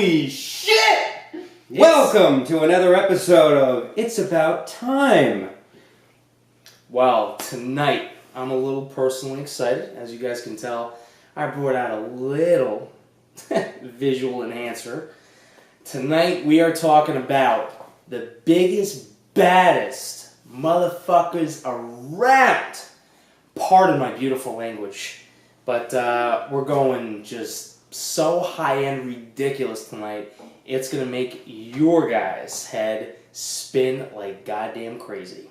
Holy shit! Welcome to another episode of It's About Time. Well, tonight I'm a little personally excited. As you guys can tell, I brought out a little visual enhancer. Tonight we are talking about the biggest, baddest motherfuckers around. Pardon my beautiful language. But we're going just so high-end ridiculous tonight. It's going to make your guys' head spin like goddamn crazy.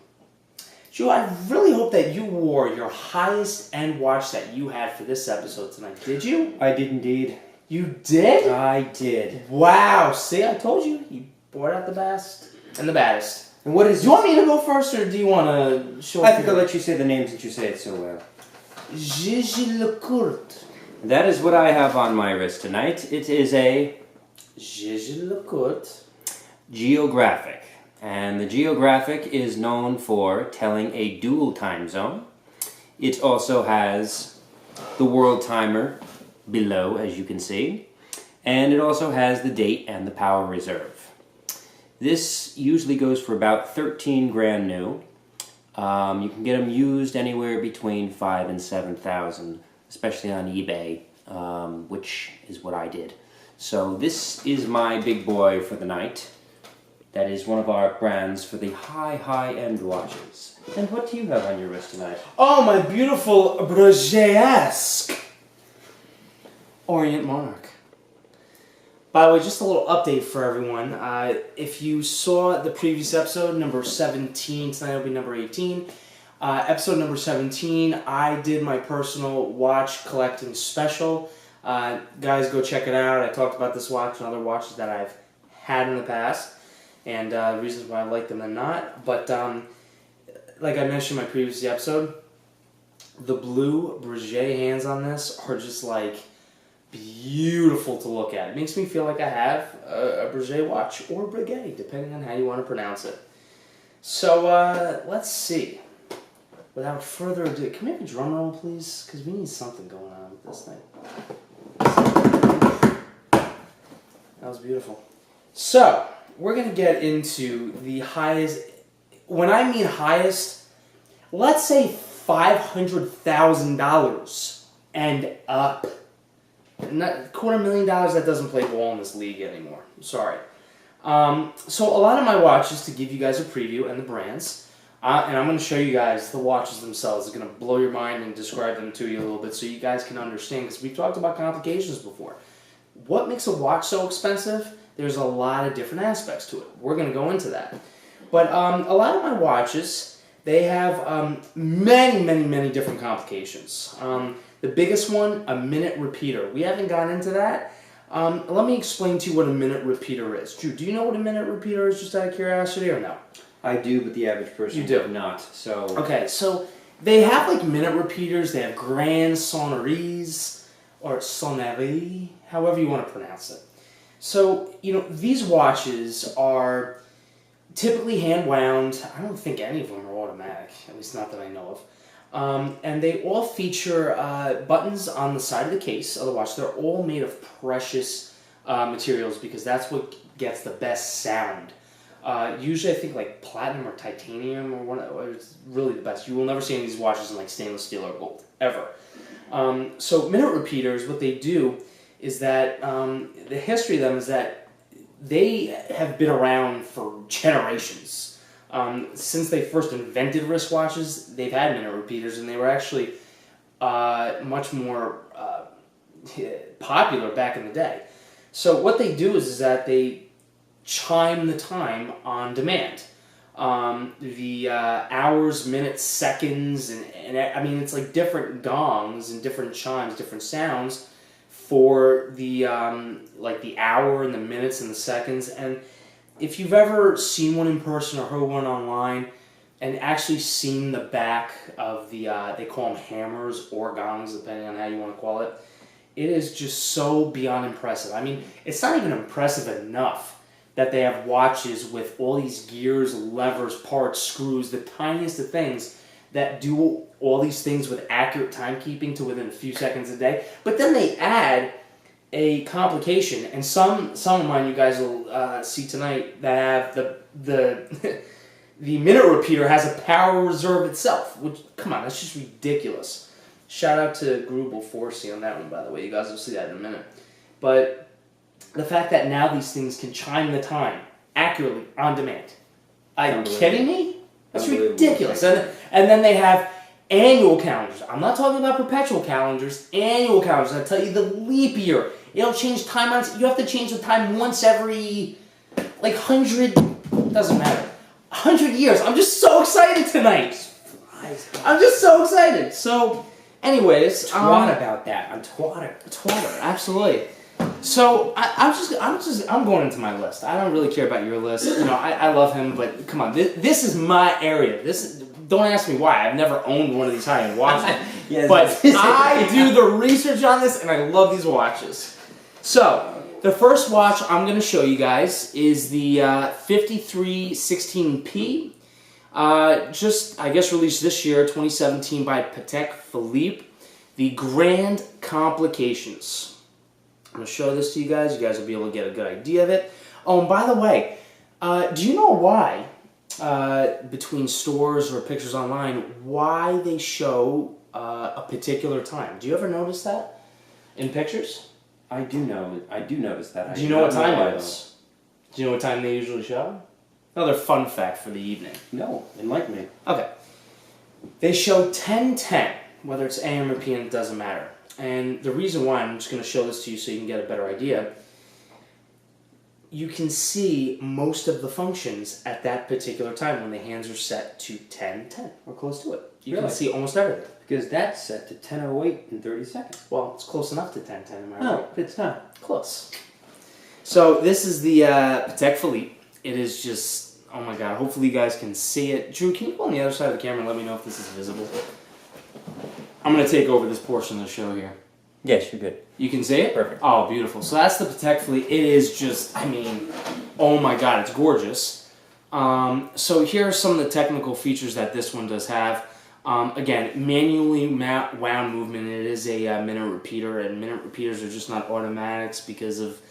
Joe, I really hope that you wore your highest end watch that you had for this episode tonight. Did you? I did indeed. You did? I did. Wow. See, I told you. You brought out the best and the baddest. And what is Do you want me to go first, or do you want to show I think I'll let you say the names since you say it so well. Gigi Lecourt. That is what I have on my wrist tonight. It is a Gigi Lecourt geographic. And the geographic is known for telling a dual time zone. It also has the world timer below, as you can see. And it also has the date and the power reserve. This usually goes for about 13 grand new. You can get them used anywhere between 5,000 and 7,000, especially on eBay, which is what I did. So this is my big boy for the night. That is one of our brands for the high-end watches. And what do you have on your wrist tonight? Oh, my beautiful Breguet-esque Orient Monarch. By the way, just a little update for everyone. If you saw the previous episode, number 17, tonight will be number 18. Episode number 17, I did my personal watch collecting special. Guys, go check it out. I talked about this watch and other watches that I've had in the past, and reasons why I like them and not. But like I mentioned in my previous episode, the blue Breguet hands on this are just like beautiful to look at. It makes me feel like I have a Breguet watch, or Breguet, depending on how you want to pronounce it. So let's see. Without further ado, can we have a drum roll, please? Because we need something going on with this thing. That was beautiful. So, we're going to get into the highest. When I mean highest, let's say $500,000 and up. Not $250,000, that doesn't play ball in this league anymore. I'm sorry. So, a lot of my watches, to give you guys a preview and the brands. And I'm going to show you guys the watches themselves. It's going to blow your mind and describe them to you a little bit so you guys can understand, because we've talked about complications before. What makes a watch so expensive? There's a lot of different aspects to it. We're going to go into that. But a lot of my watches, they have many different complications. The biggest one, a minute repeater. We haven't gotten into that. Let me explain to you what a minute repeater is. Drew, do you know what a minute repeater is, just out of curiosity, or no? I do, but the average person does not. So okay, so they have like minute repeaters. They have grand sonneries or sonnerie, however you want to pronounce it. So these watches are typically hand wound. I don't think any of them are automatic, at least not that I know of. And they all feature buttons on the side of the case of the watch. They're all made of precious materials, because that's what gets the best sound. Usually I think like platinum or titanium or it's really the best. You will never see any of these watches in like stainless steel or gold, ever. So minute repeaters, what they do is that the history of them is that they have been around for generations. Since they first invented wristwatches, they've had minute repeaters, and they were actually much more popular back in the day. So what they do is that they chime the time on demand. The hours, minutes, seconds, and I mean, it's like different gongs and different chimes, different sounds for the like the hour and the minutes and the seconds. And if you've ever seen one in person or heard one online and actually seen the back of the, they call them hammers or gongs, depending on how you want to call it, it is just so beyond impressive. I mean, it's not even impressive enough that they have watches with all these gears, levers, parts, screws, the tiniest of things that do all these things with accurate timekeeping to within a few seconds a day. But then they add a complication, and some of mine you guys will see tonight that have the the minute repeater has a power reserve itself. Which, come on, that's just ridiculous. Shout out to Grubel Forsey on that one, by the way. You guys will see that in a minute. But the fact that now these things can chime the time accurately on demand. Are you kidding me? That's ridiculous. And then they have annual calendars. I'm not talking about perpetual calendars. Annual calendars. I tell you the leap year. It'll change time on. You have to change the time once every 100. Doesn't matter. 100 years. I'm just so excited tonight. I'm just so excited. So, anyways, twat about that. I'm twatter. Twatter. Absolutely. So I'm going into my list. I don't really care about your list. You know, I love him, but come on, this is my area. Don't ask me why. I've never owned one of these high-end watches, yes, but I do the research on this, and I love these watches. So the first watch I'm going to show you guys is the 5316P. Just I guess released this year, 2017, by Patek Philippe. The Grand Complications. I'm going to show this to you guys. You guys will be able to get a good idea of it. Oh, and by the way, do you know why, between stores or pictures online, why they show a particular time? Do you ever notice that in pictures? I do notice that. Do you know what time it is? Do you know what time they usually show? Another fun fact for the evening. No, enlighten me. Okay. They show 10:10, whether it's AM or PM, it doesn't matter. And the reason why, I'm just going to show this to you so you can get a better idea. You can see most of the functions at that particular time when the hands are set to 10:10 or close to it. You can see almost everything. Because that's set to 10:08 in 30 seconds. Well, it's close enough to 10:10, am I right? No, it's not. Close. So this is the Patek Philippe. It is just, oh my god, hopefully you guys can see it. Drew, can you go on the other side of the camera and let me know if this is visible? I'm going to take over this portion of the show here. Yes, you're good. You can see it? Perfect. Oh, beautiful. So that's the Patek Philippe. It is just, oh my god, it's gorgeous. So here are some of the technical features that this one does have. Again, manually wound movement. It is a minute repeater, and minute repeaters are just not automatics because of,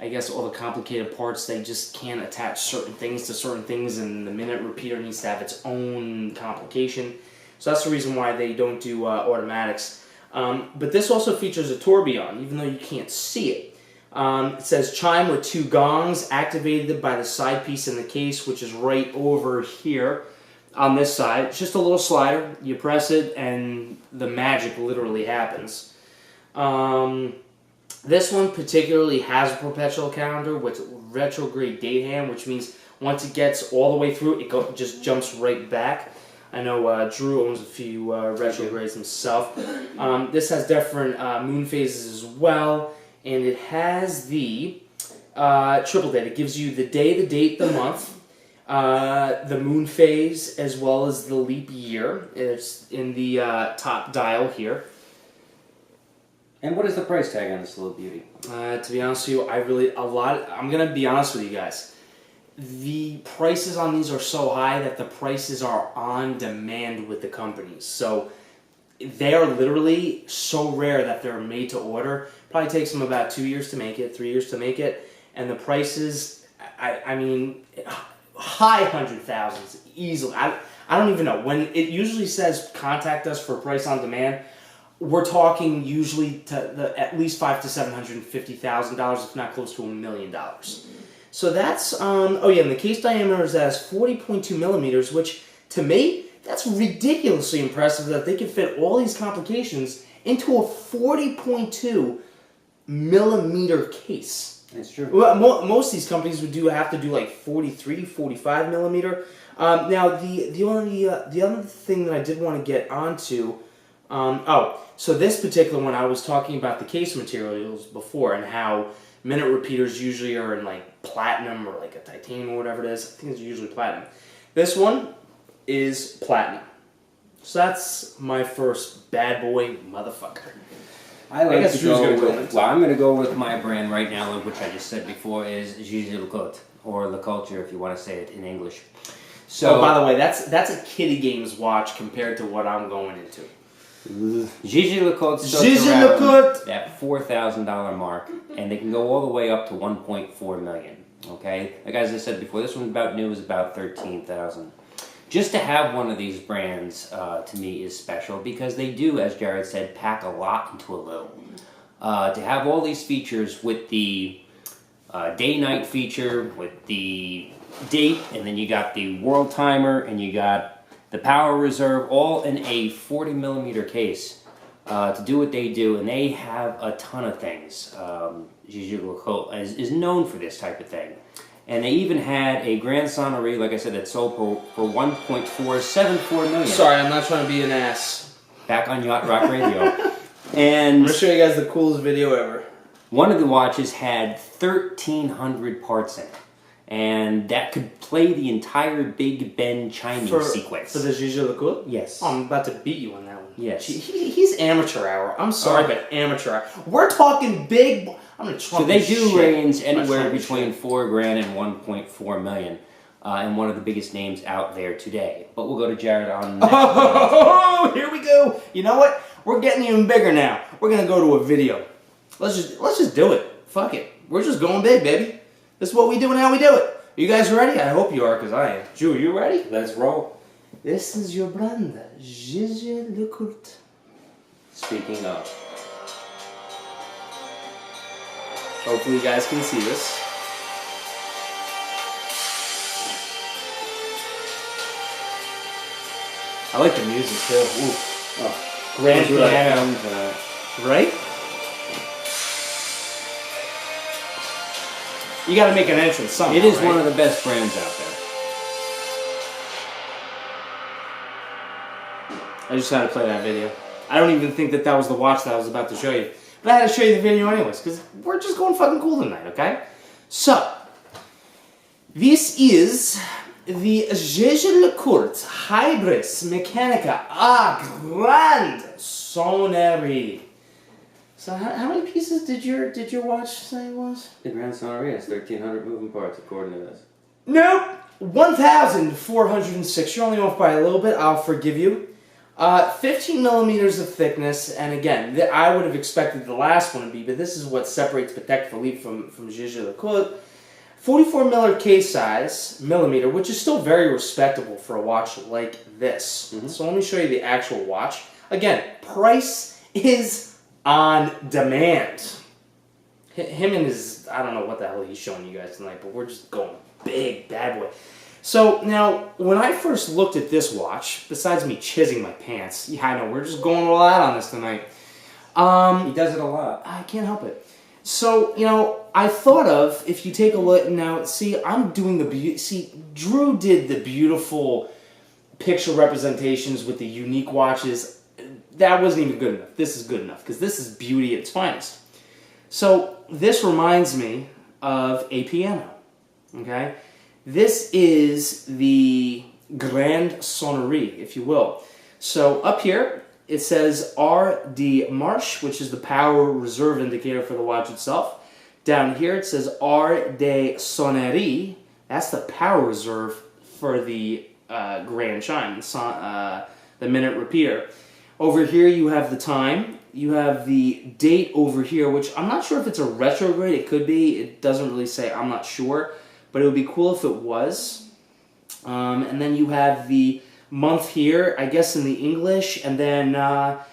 I guess, all the complicated parts. They just can't attach certain things to certain things, and the minute repeater needs to have its own complication. So that's the reason why they don't do automatics. But this also features a tourbillon, even though you can't see it. It says chime with 2 gongs activated by the side piece in the case, which is right over here on this side. It's just a little slider. You press it, and the magic literally happens. This one particularly has a perpetual calendar with retrograde date hand, which means once it gets all the way through, it just jumps right back. I know Drew owns a few retrogrades himself. This has different moon phases as well, and it has the triple date. It gives you the day, the date, the month, the moon phase, as well as the leap year. It's in the top dial here. And what is the price tag on this little beauty? To be honest with you, I'm going to be honest with you guys. The prices on these are so high that the prices are on demand with the companies. So they are literally so rare that they're made to order. Probably takes them about 2 years to make it, 3 years to make it. And the prices, high 100,000s easily. I don't even know. When it usually says contact us for price on demand, we're talking usually to at least $500,000 to $750,000, if not close to $1 million. So that's, and the case diameter is 40.2 millimeters, which to me, that's ridiculously impressive that they can fit all these complications into a 40.2 millimeter case. That's true. Well, most of these companies would have to do like 43, 45 millimeter. Now, the other thing that I did want to get onto, so this particular one, I was talking about the case materials before and how minute repeaters usually are in like platinum or like a titanium or whatever it is. I think it's usually platinum. This one is platinum. So that's my first bad boy motherfucker. I'm going to go with my brand right now, which I just said before, is Gigi Lecoultre, or Le Culture if you want to say it in English. So, by the way, that's a kiddie games watch compared to what I'm going into. Gigi Lecourt starts Gigi around Lecourt. that $4,000 mark, and they can go all the way up to $1.4 million. Okay, like as I said before, this one about new is about $13,000. Just to have one of these brands, to me, is special because they do, as Jared said, pack a lot into a little. To have all these features with the day-night feature, with the date, and then you got the world timer, and you got the power reserve, all in a 40mm case to do what they do, and they have a ton of things. Gigi Lecourt is known for this type of thing. And they even had a Grand Sonnerie, like I said, that sold for $1.474 million. Sorry, I'm not trying to be an ass. Back on Yacht Rock Radio. And I'm going to show you guys the coolest video ever. One of the watches had 1,300 parts in it. And that could play the entire Big Ben chiming sequence. For the Gigi Lecourt? Yes. Oh, I'm about to beat you on that one. Yes. He's amateur hour. I'm sorry, but amateur hour. We're talking big... I'm going to trump So they do range anywhere Trump between $4,000 and $1.4 million. And one of the biggest names out there today. But we'll go to Jared on next. Oh, here we go. You know what? We're getting even bigger now. We're going to go to a video. Let's just do it. Fuck it. We're just going big, baby. This is what we do and how we do it. Are you guys ready? I hope you are, because I am. Drew, you ready? Let's roll. This is your brand, Gigi Lecourt. Speaking of. Hopefully you guys can see this. I like the music too. Ooh. Oh, grand piano. Right? You gotta make an entrance somehow. It is right? one of the best brands out there. I just had to play that video. I don't even think that was the watch that I was about to show you. But I had to show you the video anyways, because we're just going fucking cool tonight, okay? So, this is the Gigi Lecourt Hybris Mechanica a Grand Sonnerie. So how many pieces did your watch say it was? The Grand Sonnerie has 1,300 moving parts according to this. Nope! 1,406. You're only off by a little bit. I'll forgive you. 15 millimeters of thickness, and again, I would have expected the last one to be, but this is what separates Patek Philippe from Gigi Lecourt. 44 millimeter, which is still very respectable for a watch like this. Mm-hmm. So let me show you the actual watch. Again, price is on demand. Him and his, I don't know what the hell he's showing you guys tonight, but we're just going big, bad boy. So, now, when I first looked at this watch, besides me chizzing my pants, yeah, I know, we're just going all out on this tonight. He does it a lot. I can't help it. So, I thought of, if you take a look, now, see, I'm doing Drew did the beautiful picture representations with the unique watches. That wasn't even good enough. This is good enough, because this is beauty at its finest. So, this reminds me of a piano, okay? This is the Grand Sonnerie, if you will. So up here, it says R.D. Marche, which is the power reserve indicator for the watch itself. Down here, it says R.D. Sonnerie. That's the power reserve for the Grand Chime, the minute repeater. Over here, you have the time. You have the date over here, which I'm not sure if it's a retrograde. It could be. It doesn't really say. I'm not sure. But it would be cool if it was. And then you have the month here, I guess in the English, and then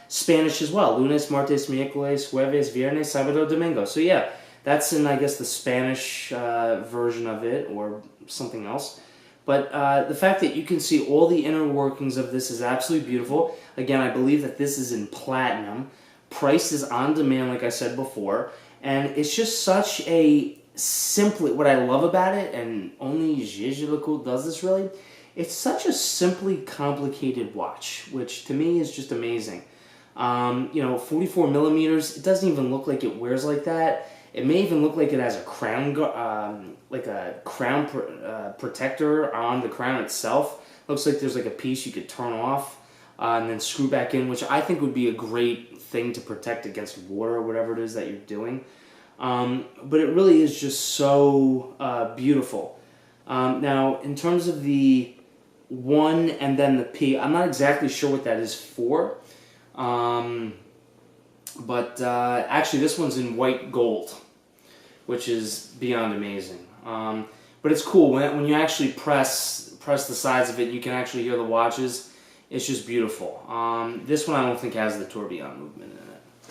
Spanish as well. Lunes, martes, miércoles, jueves, viernes, sábado, domingo. So yeah, that's in, I guess, the Spanish version of it, or something else. But the fact that you can see all the inner workings of this is absolutely beautiful. Again, I believe that this is in platinum. Price is on demand, like I said before. And it's just such a what I love about it, and only Gigi Lecourt does this really, it's such a simply complicated watch, which to me is just amazing. 44 millimeters, it doesn't even look like it wears like that. It may even look like it has a crown, protector on the crown itself. Looks like there's like a piece you could turn off and then screw back in, which I think would be a great thing to protect against water or whatever it is that you're doing. But it really is just so beautiful. Now, in terms of the 1 and then the P, I'm not exactly sure what that is for. But actually, this one's in white gold, which is beyond amazing. But it's cool when you actually press the sides of it. You can actually hear the watches. It's just beautiful. This one I don't think has the tourbillon movement in it.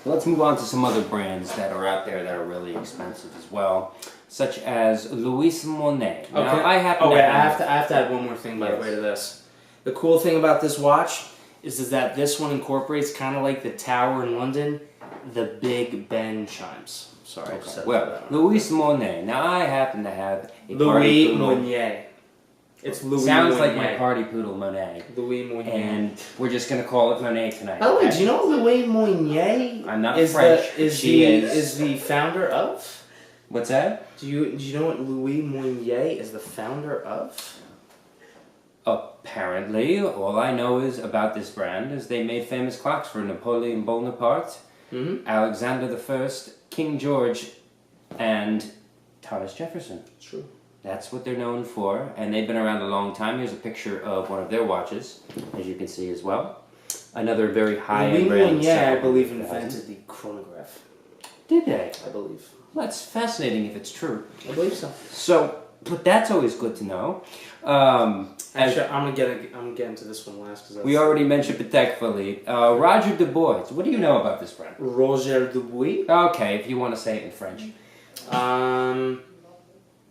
Let's move on to some other brands that are out there that are really expensive as well, such as Louis Monet. Now, Okay. I happen to I have to add one more thing by the way to this. The cool thing about this watch is that this one incorporates, kind of like the tower in London, the Big Ben chimes. Sorry, I just said Well, that. Louis Monet. Now, I happen to have a Louis party poodle. Mounier. It's Louis Sounds Mounier. like my party poodle Monet. Louis Mounier. And we're just going to call it Monet tonight. By the way, okay? do you know Louis Mounier I'm not is French. is the founder of? What's that? Do you know what Louis Mounier is the founder of? Apparently, all I know is about this brand is they made famous clocks for Napoleon Bonaparte, Alexander I, King George, and Thomas Jefferson. True. That's what they're known for, and they've been around a long time. Here's a picture of one of their watches, as you can see as well. Another very high-end brand. Louis Mounier, I believe, invented the chronograph. Did they? I believe. Well, that's fascinating if it's true. I believe so. So, but that's always good to know. Actually, I'm gonna get into this one last because We already mentioned Patek Philippe. Roger Dubois. What do you know about this brand? Roger Dubois. Okay, if you want to say it in French.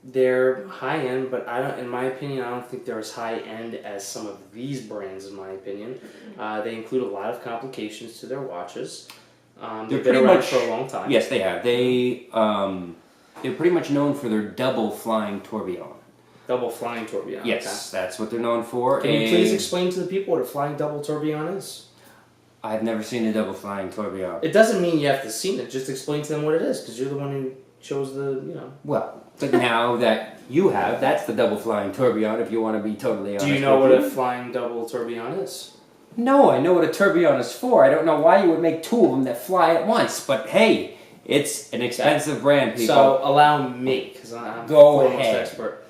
They're high end, but in my opinion, I don't think they're as high end as some of these brands. In my opinion, they include a lot of complications to their watches. They've been around for a long time. Yes, they have. They're pretty much known for their double flying tourbillon. Double flying tourbillon. Yes, that's what they're known for. Can you please explain to the people what a flying double tourbillon is? I've never seen a double flying tourbillon. It doesn't mean you have to see it. Just explain to them what it is, because you're the one who chose the, Well, but now that you have, that's the double flying tourbillon. If you want to be totally honest. Do you know what a flying double tourbillon is? No, I know what a tourbillon is for. I don't know why you would make two of them that fly at once. But hey, it's an expensive brand, people. So allow me, because I'm Go the foremost ahead. expert.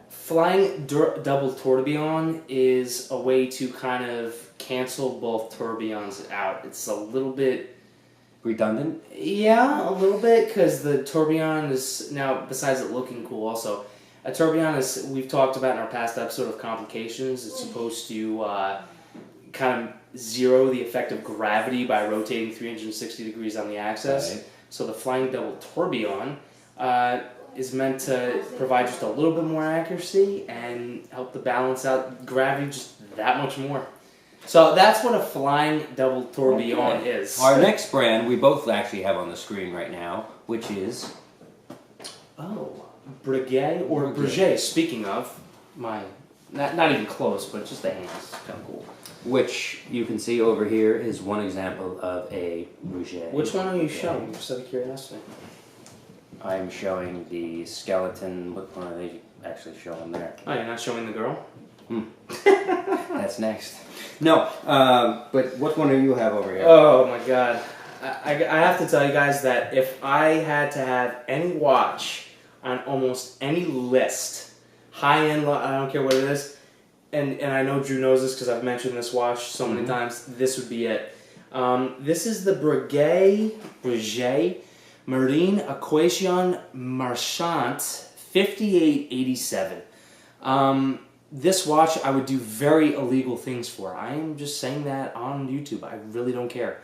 Flying double tourbillon is a way to kind of cancel both tourbillons out. It's a little bit Redundant? Yeah, a little bit, because the tourbillon is, now, besides it looking cool also, a tourbillon is, we've talked about in our past episode of complications, it's supposed to kind of zero the effect of gravity by rotating 360 degrees on the axis. Right. So the flying double tourbillon is meant to provide just a little bit more accuracy and help to balance out gravity just that much more. So that's what a flying double tourbillon is. Our next brand we both actually have on the screen right now, which is Breguet or Breguet. Speaking of, not even close, but just the hands, kind of cool. which you can see over here is one example of a Breguet. Which one are you showing? Just out of curiosity. I'm showing the skeleton. What one are they actually showing there? Oh, you're not showing the girl? That's next. No, but what one do you have over here? Oh my god. I have to tell you guys that if I had to have any watch on almost any list, high-end, I don't care what it is, and I know Drew knows this because I've mentioned this watch so many times, this would be it. This is the Breguet Marine Equation Marchant 5887. This watch I would do very illegal things for. I am just saying that on YouTube. I really don't care.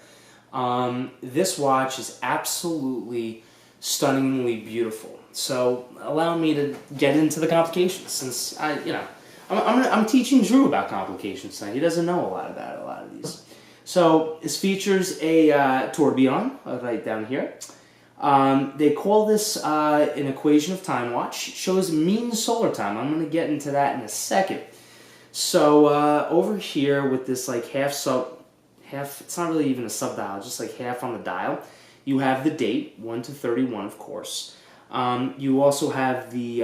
This watch is absolutely stunningly beautiful. So allow me to get into the complications, since I'm teaching Drew about complications tonight. He doesn't know a lot about a lot of these. So this features a tourbillon right down here. They call this an equation of time watch. It shows mean solar time. I'm going to get into that in a second. So over here with this like half, it's not really even a sub-dial, just like half on the dial, you have the date, 1 to 31 of course. You also have the,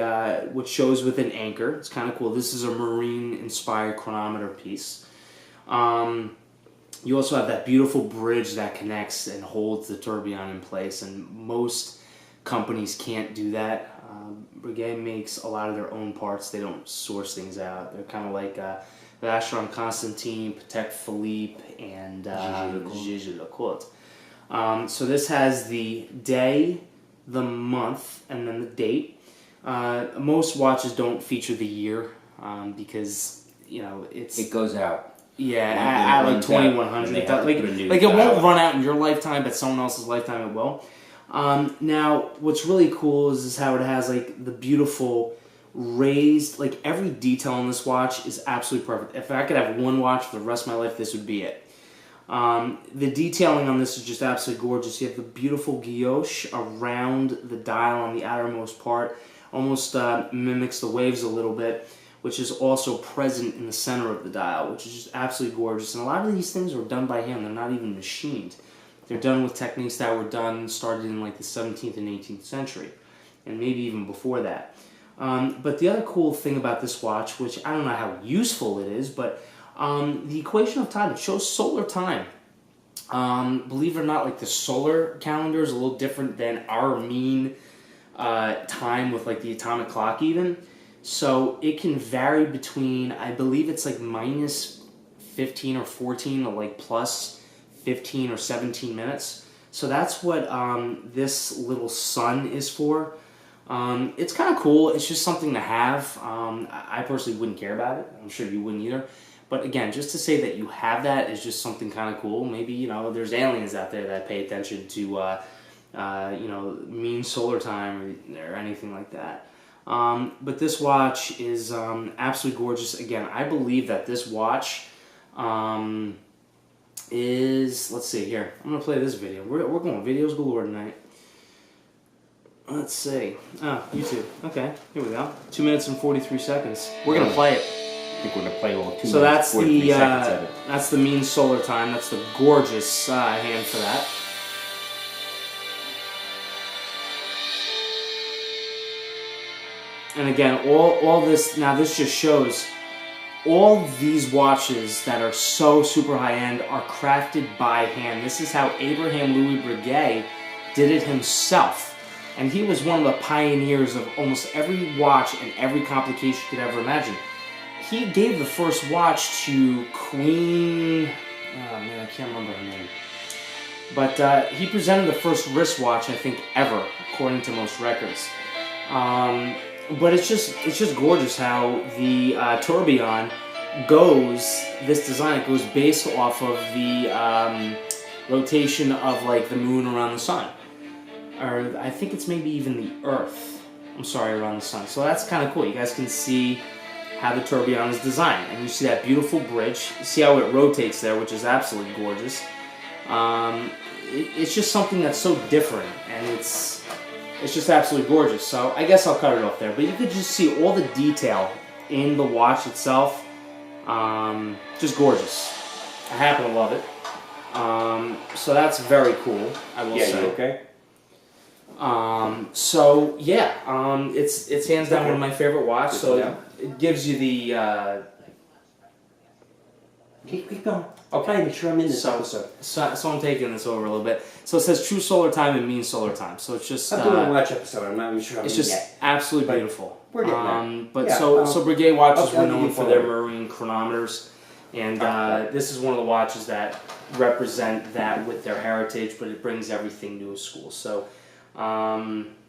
what shows with an anchor. It's kind of cool. This is a marine-inspired chronometer piece. You also have that beautiful bridge that connects and holds the tourbillon in place, and most companies can't do that. Breguet makes a lot of their own parts. They don't source things out. They're kind of like Vacheron Constantin, Patek Philippe, and Gigi Lecourt. So this has the day, the month, and then the date. Most watches don't feature the year because it goes out. Yeah, at like 2100. Like it won't run out in your lifetime, but someone else's lifetime it will. Now, what's really cool is how it has like the beautiful raised, like every detail on this watch is absolutely perfect. If I could have one watch for the rest of my life, this would be it. The detailing on this is just absolutely gorgeous. You have the beautiful guilloche around the dial on the outermost part, almost mimics the waves a little bit, which is also present in the center of the dial, which is just absolutely gorgeous. And a lot of these things were done by hand. They're not even machined. They're done with techniques that were started in like the 17th and 18th century, and maybe even before that. But the other cool thing about this watch, which I don't know how useful it is, but the equation of time, it shows solar time. Believe it or not, like the solar calendar is a little different than our mean time with like the atomic clock even. So it can vary between, I believe it's like minus 15 or 14 to like plus 15 or 17 minutes. So that's what this little sun is for. It's kind of cool. It's just something to have. I personally wouldn't care about it. I'm sure you wouldn't either. But again, just to say that you have that is just something kind of cool. Maybe, there's aliens out there that pay attention to, mean solar time or anything like that. But this watch is absolutely gorgeous. Again, I believe that this watch is, let's see here. I'm going to play this video. We're going videos galore tonight. Let's see. Oh, YouTube. Okay, here we go. 2 minutes and 43 seconds. We're going to play it. I think we're going to play all 2 so minutes and 43 seconds of it. That's the mean solar time. That's the gorgeous hand for that. And again, all this, now this just shows all these watches that are so super high-end are crafted by hand. This is how Abraham Louis Breguet did it himself. And he was one of the pioneers of almost every watch and every complication you could ever imagine. He gave the first watch to Queen, oh man, I can't remember her name. But he presented the first wristwatch, I think, ever, according to most records. But it's just gorgeous how the tourbillon goes, this design, it goes based off of the rotation of like the moon around the sun. Or I think it's maybe even the earth, around the sun. So that's kind of cool. You guys can see how the tourbillon is designed. And you see that beautiful bridge. You see how it rotates there, which is absolutely gorgeous. It's just something that's so different, and it's just absolutely gorgeous. So I guess I'll cut it off there. But you could just see all the detail in the watch itself. Just gorgeous. I happen to love it. So that's very cool, I will say. Yeah, you okay? So yeah, it's hands down one of my favorite watches. So it gives you the. Keep going. I'll try to make sure I'm in this episode. So I'm taking this over a little bit. So it says true solar time and mean solar time. So it's just. I'm doing a watch episode. I'm not even sure. It's just absolutely beautiful. We're getting there. But yeah, so Breguet watches were known for their marine chronometers, and this is one of the watches that represent that with their heritage, but it brings everything to a school. So.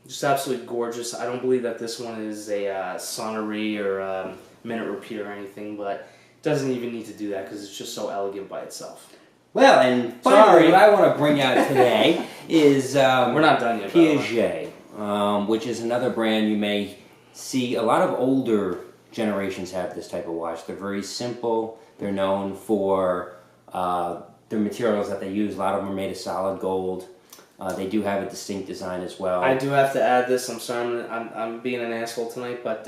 Just absolutely gorgeous. I don't believe that this one is a sonnery or a minute repeat or anything, but it doesn't even need to do that because it's just so elegant by itself. Well, and finally, what I want to bring out today is we're not done yet. Piaget, which is another brand you may see. A lot of older generations have this type of watch. They're very simple. They're known for their materials that they use. A lot of them are made of solid gold. They do have a distinct design as well. I do have to add this. I'm sorry, I'm being an asshole tonight, but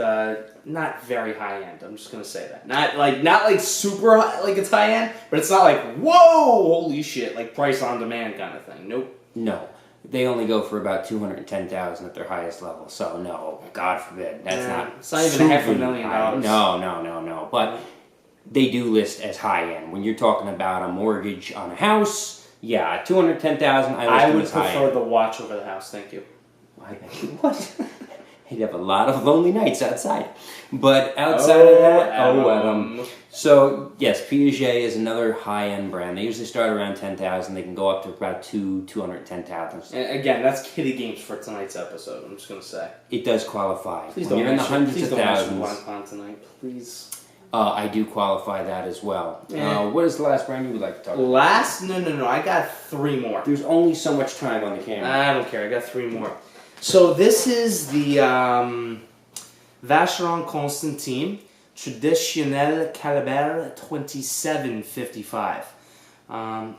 not very high end. I'm just gonna say that. Not like super high, like it's high end, but it's not like whoa, holy shit, like price on demand kind of thing. Nope. No, they only go for about $210,000 at their highest level. So no, God forbid, that's not. It's not even $500,000. No. But they do list as high end. When you're talking about a mortgage on a house. Yeah, $210,000. I would prefer the watch over the house. Thank you. What? He'd have a lot of lonely nights outside. But outside of that, Adam. So, yes, Piaget is another high-end brand. They usually start around 10,000. They can go up to about 210,000. And again, that's kiddie games for tonight's episode, I'm just going to say. It does qualify. Please When don't you're in the hundreds please of don't thousands. mention Wine tonight, please. I do qualify that as well. Yeah. What is the last brand you would like to talk about? Last? No. I got 3 more. There's only so much time on the camera. I don't care. I got 3 more. So this is the Vacheron Constantin Traditionnel Calibre 2755.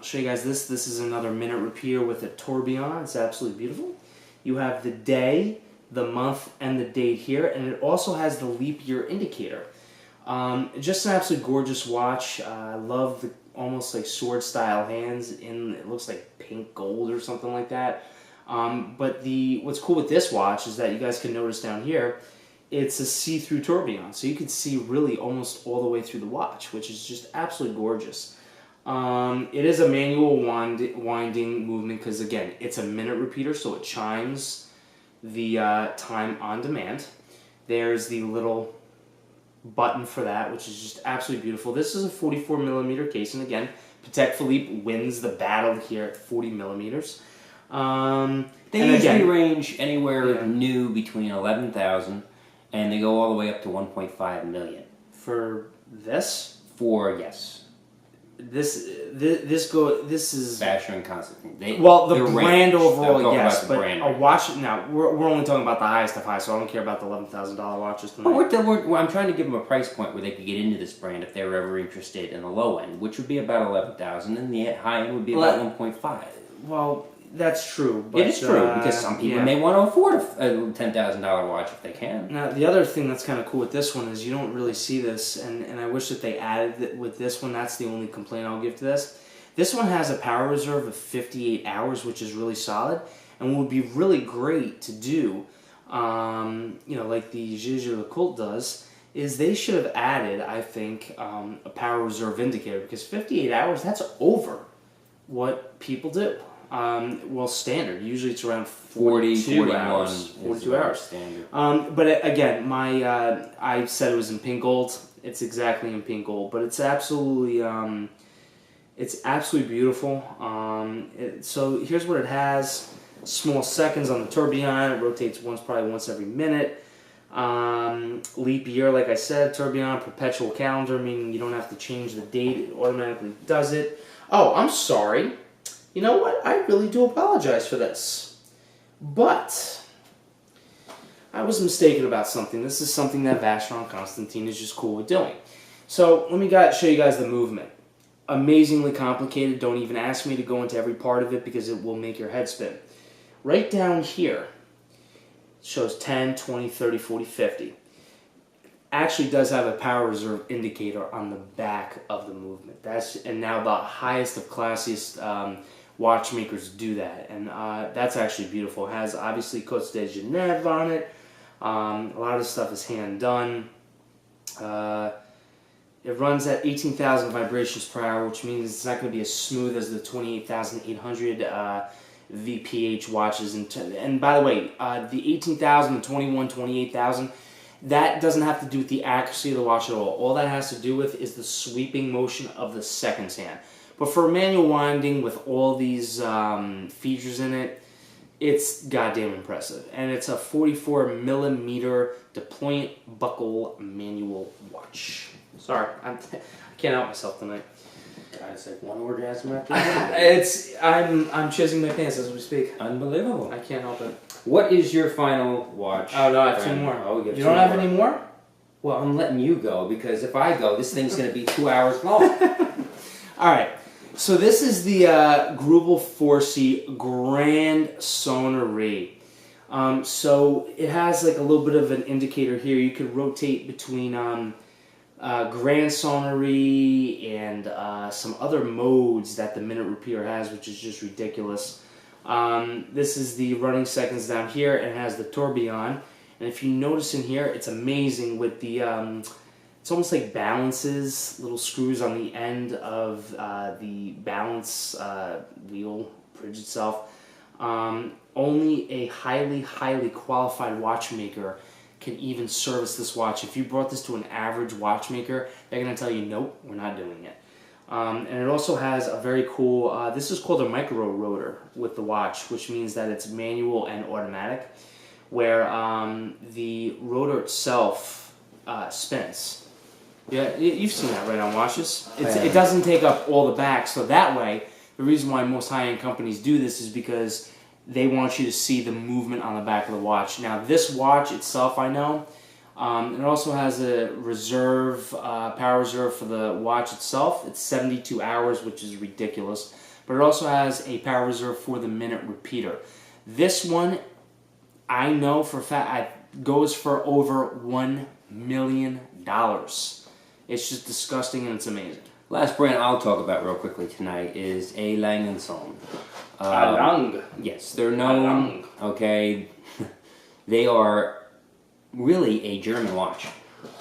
Show you guys this. This is another minute repeater with a tourbillon. It's absolutely beautiful. You have the day, the month, and the date here, and it also has the leap year indicator. Just an absolutely gorgeous watch. I love the almost like sword style hands in, it looks like pink gold or something like that. But what's cool with this watch is that you guys can notice down here, it's a see-through tourbillon. So you can see really almost all the way through the watch, which is just absolutely gorgeous. It is a manual winding movement because, again, it's a minute repeater, so it chimes the time on demand. There's the little button for that, which is just absolutely beautiful. This is a 44 millimeter case, and again, Patek Philippe wins the battle here at 40 millimeters. They usually range anywhere new between 11,000 and they go all the way up to 1.5 million. For this? Yes. This is Vacheron Constantin. The brand overall, yes, but a watch. Now we're only talking about the highest of high, so I don't care about the $11,000 watches tonight. I'm trying to give them a price point where they could get into this brand if they were ever interested in the low end, which would be about 11,000, and the high end would be about 1.5. Well, that's true. But, it is true because some people may want to afford a $10,000 watch if they can. Now, the other thing that's kind of cool with this one is you don't really see this, and I wish that they added it with this one. That's the only complaint I'll give to this. This one has a power reserve of 58 hours, which is really solid, and would be really great to do, like the Gigi Lecoultre does, is they should have added, I think, a power reserve indicator, because 58 hours, that's over what people do. Standard. Usually it's around 42 hours. 42 hours. Standard. But again, I said it was in pink gold. It's exactly in pink gold, but it's absolutely beautiful. So here's what it has: small seconds on the tourbillon. It rotates probably once every minute. Leap year, like I said, tourbillon, perpetual calendar, meaning you don't have to change the date; it automatically does it. Oh, I'm sorry. You know what? I really do apologize for this. But I was mistaken about something. This is something that Vacheron Constantin is just cool with doing. So let me show you guys the movement. Amazingly complicated. Don't even ask me to go into every part of it because it will make your head spin. Right down here, it shows 10, 20, 30, 40, 50. Actually does have a power reserve indicator on the back of the movement. And now the highest of classiest watchmakers do that, and that's actually beautiful. It has obviously Côte de Genève on it. A lot of the stuff is hand done. It runs at 18,000 vibrations per hour, which means it's not going to be as smooth as the 28,800 VPH watches. And by the way, the 18,000, the 28,000, that doesn't have to do with the accuracy of the watch at all. All that has to do with is the sweeping motion of the seconds hand. But for manual winding with all these features in it, it's goddamn impressive. And it's a 44 millimeter deployant buckle manual watch. Sorry, I can't help myself tonight. Guys, like one orgasm after another. I'm chiseling my pants as we speak. Unbelievable. I can't help it. What is your final watch? Oh no, I have 2 more. Oh, you don't have any more? Well, I'm letting you go because if I go, this thing's going to be 2 hours long. All right. So this is the Grubel Forsey Grand Sonnerie. So it has like a little bit of an indicator here. You could rotate between Grand Sonnerie and some other modes that the minute repeater has, which is just ridiculous. This is the running seconds down here, and it has the tourbillon. And if you notice in here, it's amazing with the it's almost like balances, little screws on the end of the balance wheel bridge itself. Only a highly, highly qualified watchmaker can even service this watch. If you brought this to an average watchmaker, they're going to tell you, nope, we're not doing it. And it also has a very cool, this is called a micro rotor with the watch, which means that it's manual and automatic, where the rotor itself spins. Yeah, you've seen that right on watches. It doesn't take up all the back, so that way, the reason why most high-end companies do this is because they want you to see the movement on the back of the watch. Now, this watch itself, I know, it also has a reserve, power reserve for the watch itself. It's 72 hours, which is ridiculous. But it also has a power reserve for the minute repeater. This one, I know for a fact, goes for over $1 million. It's just disgusting and it's amazing. Last brand I'll talk about real quickly tonight is a Lang & Son. Lang. Yes, they're known, okay, they are really a German watch.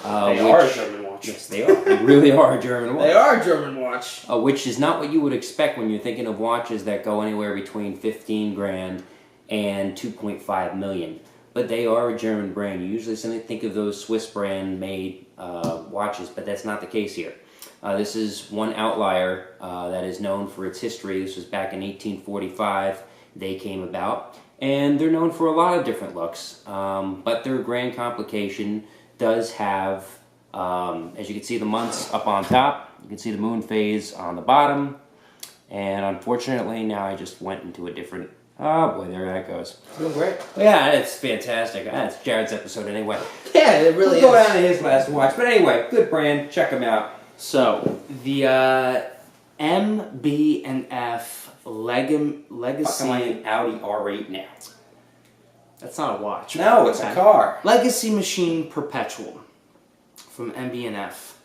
They are a German watch. Yes, they are. They really are a German watch. They are a German watch. Which is not what you would expect when you're thinking of watches that go anywhere between 15 grand and 2.5 million. But they are a German brand. You usually think of those Swiss brand made watches, but that's not the case here. This is one outlier that is known for its history. This was back in 1845 they came about. And they're known for a lot of different looks. But their grand complication does have, as you can see, the months up on top. You can see the moon phase on the bottom. And unfortunately, now I just went into a different... Oh boy, there that goes. Doing great. Yeah, it's fantastic. It's Jared's episode anyway. Yeah, it really we'll is. Go down to his last watch. But anyway, good brand. Check them out. So, the MB&F Legacy... Fucking like Audi R8 now. That's not a watch. No, it's a car. Legacy Machine Perpetual from MB&F.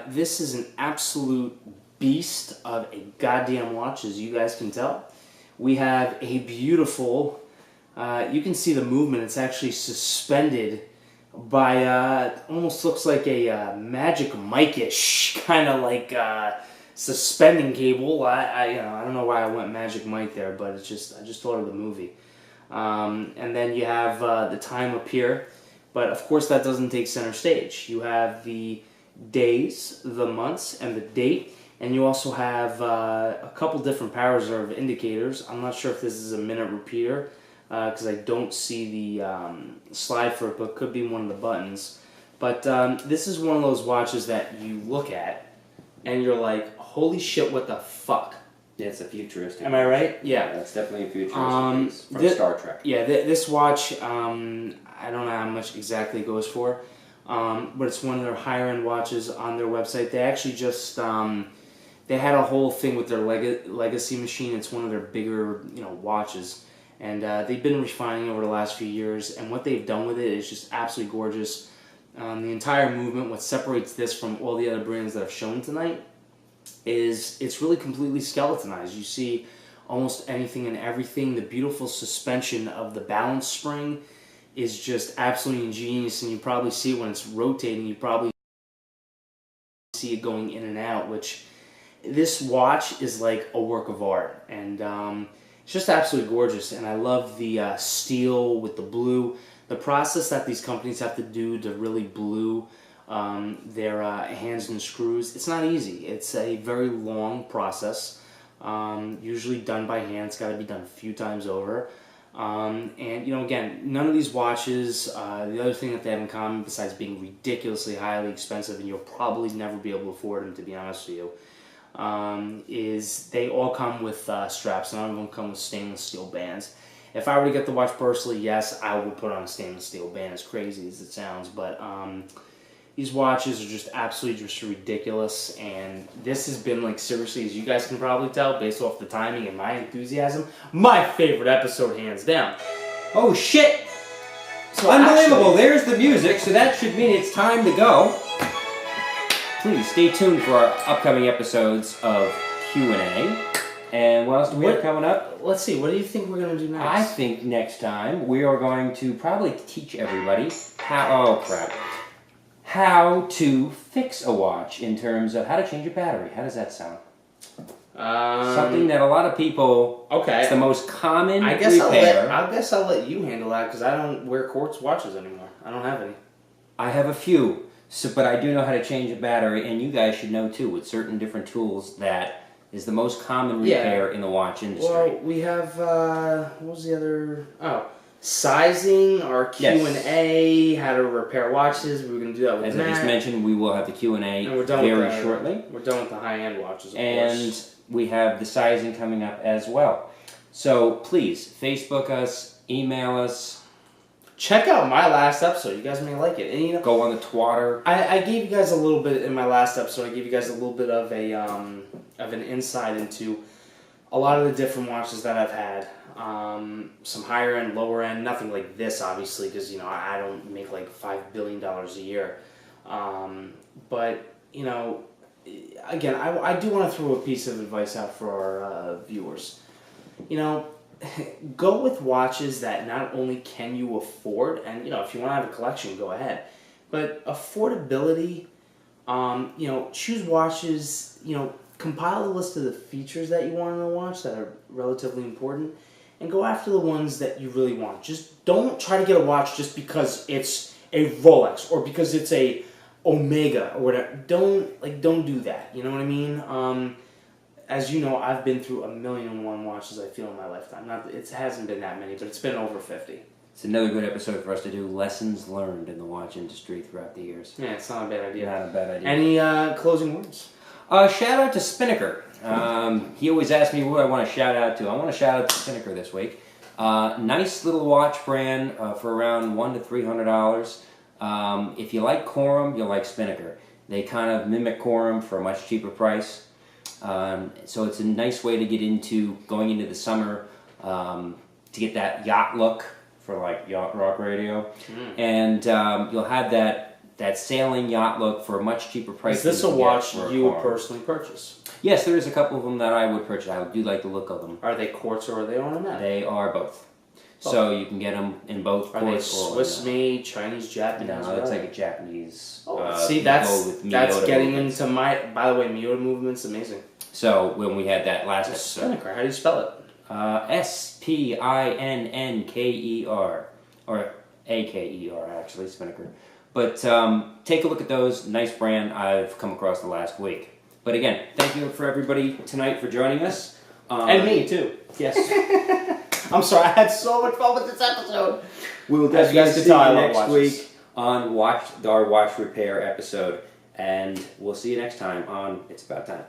This is an absolute beast of a goddamn watch, as you guys can tell. We have a beautiful, you can see the movement, it's actually suspended by, almost looks like a Magic Mike-ish, kind of like suspending cable. I don't know why I went Magic Mike there, but it's just, I just thought of the movie. And then you have the time up here, but of course that doesn't take center stage. You have the days, the months, and the date. And you also have a couple different power reserve indicators. I'm not sure if this is a minute repeater because I don't see the slide for it, but it could be one of the buttons. But this is one of those watches that you look at and you're like, holy shit, what the fuck? Yeah, it's a futuristic. Am I right? Yeah. That's definitely a futuristic piece from Star Trek. Yeah, this watch, I don't know how much exactly it goes for, but it's one of their higher end watches on their website. They actually just... they had a whole thing with their Legacy machine. It's one of their bigger, watches, and they've been refining over the last few years. And what they've done with it is just absolutely gorgeous. The entire movement, what separates this from all the other brands that I've shown tonight, is it's really completely skeletonized. You see almost anything and everything. The beautiful suspension of the balance spring is just absolutely ingenious, and you probably see it when it's rotating. You probably see it going in and out, which... This watch is like a work of art, and it's just absolutely gorgeous, and I love the steel with the blue. The process that these companies have to do to really blue their hands and screws, it's not easy. It's a very long process, usually done by hand. It's got to be done a few times over. And, again, none of these watches, the other thing that they have in common, besides being ridiculously highly expensive, and you'll probably never be able to afford them, to be honest with you, is they all come with straps. None of them come with stainless steel bands. If I were to get the watch personally, yes, I would put on a stainless steel band, as crazy as it sounds, but these watches are just absolutely just ridiculous, and this has been, like, seriously, as you guys can probably tell, based off the timing and my enthusiasm, my favorite episode, hands down. Oh, shit! So unbelievable, actually, there's the music, so that should mean it's time to go. Please stay tuned for our upcoming episodes of Q&A. And what else do we have coming up? Let's see, what do you think we're going to do next? I think next time we are going to probably teach everybody how to fix a watch in terms of how to change a battery. How does that sound? Something that a lot of people. Okay. It's the most common I guess repair. I'll let you handle that because I don't wear quartz watches anymore. I don't have any. I have a few, but I do know how to change a battery, and you guys should know too with certain different tools that is the most common repair in the watch industry. Well, we have what was the other? Oh, sizing, our Q&A, how to repair watches. We were going to do that with Matt. As I just mentioned, we will have the Q&A very shortly. We're done with the high-end watches, of and course. We have the sizing coming up as well. So please, Facebook us, email us. Check out my last episode. You guys may like it. And, go on the Twitter. I gave you guys a little bit in my last episode. I gave you guys a little bit of an insight into a lot of the different watches that I've had. Some higher end, lower end. Nothing like this, obviously, because I don't make like $5 billion a year. But again, I do want to throw a piece of advice out for our viewers. Go with watches that not only can you afford, and if you want to have a collection, go ahead. But affordability, choose watches, compile the list of the features that you want in a watch that are relatively important, and go after the ones that you really want. Just don't try to get a watch just because it's a Rolex or because it's a Omega or whatever. Don't do that. You know what I mean? As you know, I've been through 1,000,001 watches, I feel, in my lifetime. It hasn't been that many, but it's been over 50. It's another good episode for us to do lessons learned in the watch industry throughout the years. Yeah, it's not a bad idea. Not a bad idea. Any closing words? Shout out to Spinnaker. He always asks me who I want to shout out to. I want to shout out to Spinnaker this week. Nice little watch brand for around $100 to $300. If you like Corum, you'll like Spinnaker. They kind of mimic Corum for a much cheaper price. So it's a nice way to get into going into the summer to get that yacht look for like yacht rock radio, and you'll have that sailing yacht look for a much cheaper price. Is this a watch you would personally purchase? Yes, there is a couple of them that I would purchase. I do like the look of them. Are they quartz or are they ornamentic? They are both. So you can get them in both quartz. Are they Swiss made, Chinese, Japanese? No, it's like a Japanese. See, that's getting into my. By the way, Miyota movement's amazing. So when we had that last episode, Spinnaker, how do you spell it? Spinker, or Aker actually, Spinnaker. But take a look at those. Nice brand I've come across the last week. But again, thank you for everybody tonight for joining us. And me too. Yes. I'm sorry, I had so much fun with this episode. We will definitely see you next week on our watch repair episode. And we'll see you next time on It's About Time.